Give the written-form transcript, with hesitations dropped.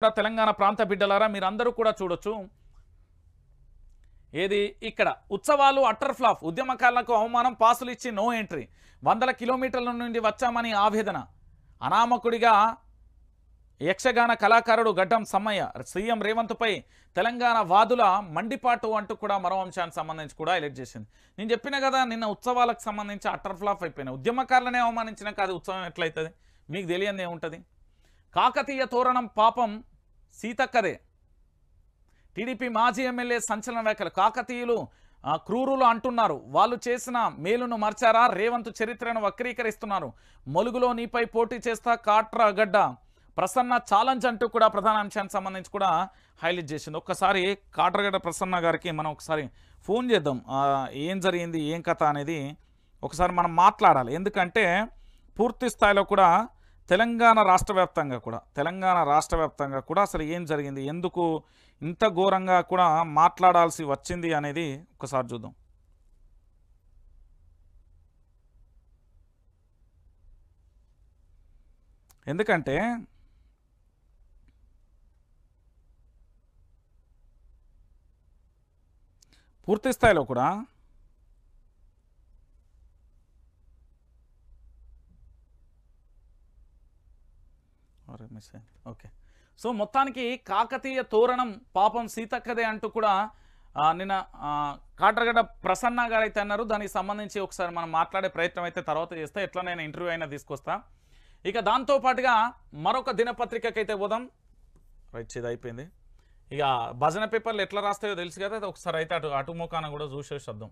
తెలంగాణ ప్రాంత బిడ్డలారా మీరందరూ కూడా చూడొచ్చు. ఏది ఇక్కడ ఉత్సవాలు అట్టర్ ఫ్లాప్, ఉద్యమకారులకు అవమానం, పాసులు ఇచ్చి నో ఎంట్రీ, వందల కిలోమీటర్ల నుండి వచ్చామని ఆవేదన, అనామకుడిగా యక్షగాన కళాకారుడు గడ్డం సమ్మయ్య, సీఎం రేవంత్పై తెలంగాణ వాదుల మండిపాటు అంటూ కూడా మరో అంశానికి సంబంధించి కూడా హైలైట్ చేసింది. నేను చెప్పిన కదా నిన్న ఉత్సవాలకు సంబంధించి అట్టర్ ఫ్లాప్ అయిపోయినాయి. ఉద్యమకారులనే అవమానించిన కాదు ఉత్సవం ఎట్లయితుంది? మీకు తెలియదు ఏముంటుంది? కాకతీయ తోరణం పాపం సీతక్కదే. టీడీపీ మాజీ ఎమ్మెల్యే సంచలన వ్యాఖ్యలు. కాకతీయులు క్రూరులు అంటున్నారు, వాళ్ళు చేసిన మేలును మర్చారా? రేవంత్ చరిత్రను వక్రీకరిస్తున్నారు. మొలుగులో నీపై పోటీ చేస్తా కాట్రగడ్డ ప్రసన్న ఛాలెంజ్ అంటూ కూడా ప్రధాన అంశానికి సంబంధించి కూడా హైలైట్ చేసింది. ఒక్కసారి కాట్రగడ్డ ప్రసన్న గారికి మనం ఒకసారి ఫోన్ చేద్దాం. ఏం జరిగింది, ఏం కథ అనేది ఒకసారి మనం మాట్లాడాలి. ఎందుకంటే పూర్తి స్థాయిలో కూడా తెలంగాణ రాష్ట్ర వ్యాప్తంగా కూడా అసలు ఏం జరిగింది, ఎందుకు ఇంత ఘోరంగా కూడా మాట్లాడాల్సి వచ్చింది అనేది ఒకసారి చూద్దాం. ఎందుకంటే పూర్తి స్థాయిలో కూడా ఓకే. సో మొత్తానికి కాకతీయ తోరణం పాపం సీతక్కదే అంటూ కూడా నిన్న కాట్రగడ్డ ప్రసన్న గారు అయితే అన్నారు. దానికి సంబంధించి ఒకసారి మనం మాట్లాడే ప్రయత్నం అయితే తర్వాత చేస్తే, ఎట్లనైనా ఇంటర్వ్యూ అయినా తీసుకొస్తా. ఇక దాంతోపాటుగా మరొక దినపత్రికకైతే పోదాం. రైట్, ఇది అయిపోయింది. ఇక భజన పేపర్లు ఎట్లా రాస్తాయో తెలుసు కదా, ఒకసారి అయితే అటు ముఖాన కూడా చూసేసి వద్దాం.